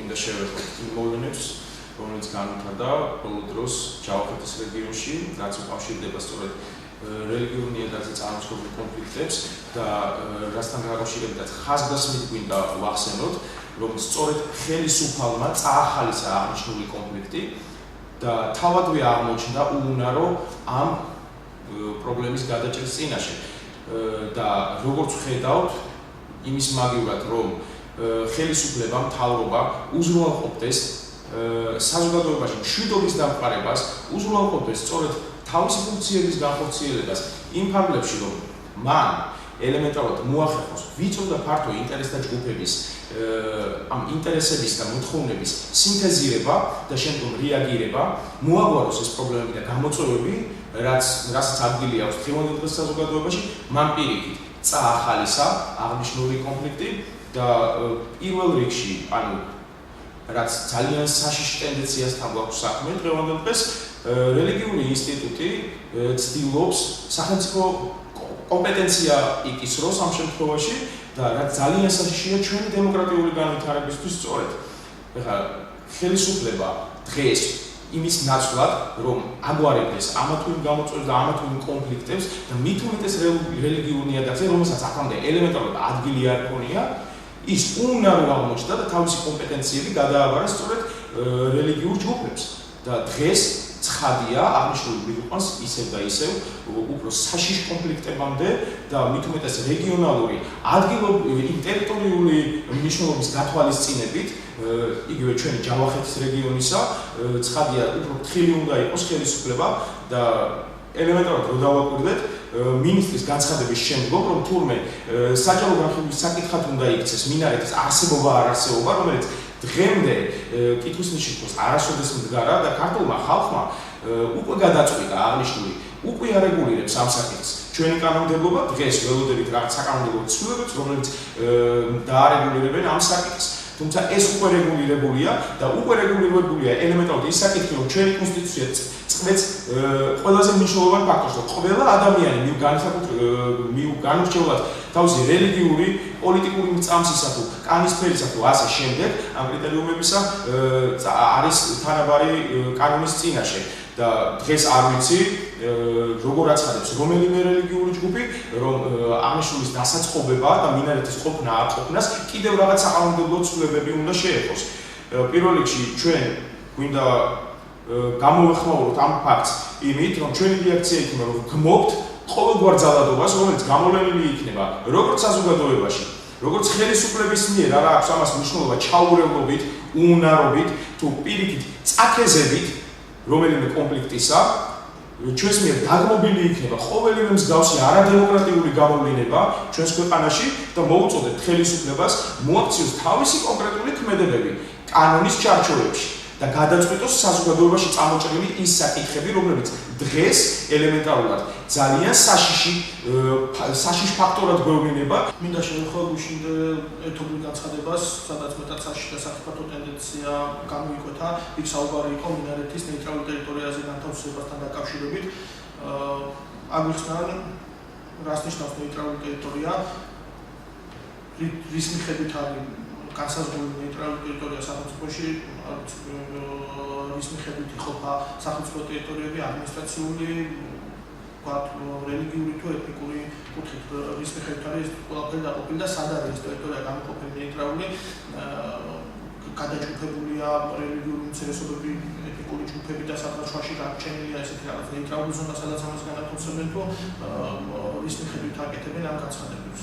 მინდა შევეხოთ იმ მოვლენებს, რომელიც განვითარდა ბოლო დროს ჯავახეთის რეგიონში, რაც უკავშირდება სწორედ რელიგიურ ნიადაგზე წარმოშობილ კონფლიქტებს და რასთან დაკავშირებითაც ხაზგასმით გვინდა ვახსენოთ, რომ სწორედ ხელისუფალმა წაახალისა აღნიშნული კონფლიქტი და თავადვე აღმოჩნდა უუნარო ამ პრობლემის გადაჭრის წინაშე და როგორც ხედავთ იმის მაგივრად რომ ხელისუფლება მთავრობა უზრუნველყოფდეს საზოგადოებაში მშვიდობის დამყარებას, უზრუნველყოფდეს სწორედ თავისი ფუნქციების განხორციელებას იმ ფარგლებში, რომ მან ელემენტარულად მოახერხოს ვიწრო და ფართო ინტერესთა ჯგუფების ამ ინტერესების და მოთხოვნების სინთეზირება და შემდგომ რეაგირება, მოაგვაროს ეს პრობლემები და გამოწვევები, რასაც ადგილი აქვს დღევანდელ დღეს საზოგადოებაში, მან პირიქით წაახალისა აღნიშნული კონფლიქტი და პირველ რიგში, ანუ რაც ძალიან საშიში ტენდენციასთან გვაქვს საქმე დღევანდელ დღეს, რელიგიური ინსტიტუტი ცდილობს სახელმწიფო კომპეტენცია იკისროს ამ შემთხვევაში და რაც ძალიან საშიშია ჩვენი დემოკრატიული განვითარებისთვის სწორედ. ეხლა ხელისუფლება დღეს იმის ნაცვლად, რომ აგვარებდეს ამა თუ იმ გამოწვევებს და ამა თუ იმ კონფლიქტებს და მით უმეტეს რელიგიურ ნიადაგზე, რომელსაც აქამდე ელემენტარულად ადგილი არ ჰქონია, ის უუნარო აღმოჩნდა და თავისი კომპეტენციები გადააბარა სწორედ რელიგიურ ჯგუფებს და დღეს ცხადია აღნიშნული მიყვანს ისევ და ისევ უფრო საშიშ კონფლიქტებამდე და მით უმეტეს რეგიონალური ადგილობრივი ტერიტორიული მნიშვნელობის გათვალისწინებით იგივე ჩვენი ჯავახეთის რეგიონისა ცხადია უფრო თხილი უნდა იყოს ხელისუფლება და ელემენტარულად რო დავაკვირდეთ მინისტრის განცხადების შემდგომ რომ თურმე საჯარო განხილვის საკითხად უნდა იქცეს მინარეთის არსებობა არ არსებობა რომელიც დღემდე კითხვის ნიშნით არასოდეს მდგარა და ქართულმა ხალხმა უკვე გადაწყვიტა აღნიშნული უკვე არეგულირებს ამ საკითხს ჩვენი კანონმდებლობა დღეს ველოდებით რაღაც საკანონმდებლო ცვლილებებს რომელიც დაარეგულირებენ ამ საკითხს თუმცა ეს უკვე რეგულირებულია და უკვე რეგულირებულია ელემენტარულად ის საკითხი რომ ჩვენი კონსტიტუცია წყვეტს ყველაზე მნიშვნელოვან ფაქტორს რომ ყველა ადამიანი განსაკუთრებით თავისი რელიგიური, პოლიტიკური მიწამსისა თუ კანის ფერისა თუ ასე შემდეგ ამ კრიტერიუმებისა არის თანაბარი კანონის წინაშე და დღეს არ ვიცი როგორ აცხადებს რომელიმე რელიგიური ჯგუფი რომ აღნიშნულის დასაწყობება და მინარეთის ყოფნა არ ყოფნას კიდევ რაღაც საკანონმდებლო ცვლილებები უნდა შეეხოს. პირველ რიგში ჩვენ გვინდა გამოვეხმაუროთ ამ ფაქტს იმით რომ ჩვენი რეაქცია იქნება რომ გმობთ ყოველგვარ ძალადობას რომელიც გამოვლენილი იქნება როგორც საზოგადოებაში როგორც ხელისუფლების მიერ არა აქვს ამას მნიშვნელობა ჩაურევლობით უუნარობით თუ პირიქით წაქეზებით რომელიმე კონფლიქტისა ჩვენს მიერ დაგმობილი იქნება ყოველივე მსგავსი არადემოკრატიული გამოვლინება ჩვენს ქვეყანაში და მოუწოდეთ ხელისუფლებას მოაქციოს თავისი კონკრეტული ქმედებები კანონის ჩარჩოებში და გადაწყვიტოს საზოგადოებაში წამოჭრილი ის საკითხები, რომლებიც დღეს ელემენტარულად ძალიან საშიშ ფაქტორად გვევლინება. მინდა შევეხო გუშინდე ეთობრივ განცხადებას, სადაც მეტად საშიში და საფრთხო ტენდენცია გამოიკვეთა, იქ საუბარი იყო მინარეთის ნეიტრალურ ტერიტორიაზე განთავსებასთან დაკავშირებით. აგვიხსნა რას ნიშნავს ნეიტრალური ტერიტორია, რის მიხედვით არის განსაზღვრული ნეიტრალური ტერიტორია სახელმწიფოში, რის მიხედვით იყოფა სახელმწიფო ტერიტორიები ადმინისტრაციული, რელიგიური თუ ეთნიკური კუთხით, რის მიხედვით არის ყველაფერი დაყოფილი და სად არის ეს ტერიტორია გამოყოფილი ნეიტრალური, გადაჯგუფებულია რელიგიური უმცირესობები, ეთნიკური ჯგუფები და სადღაც გადარჩენილია ესეთი რაღაც ნეიტრალური ზონა, სადაც ამას განათავსებენ თუ რის მიხედვით აკეთებენ ამ განცხადებებს.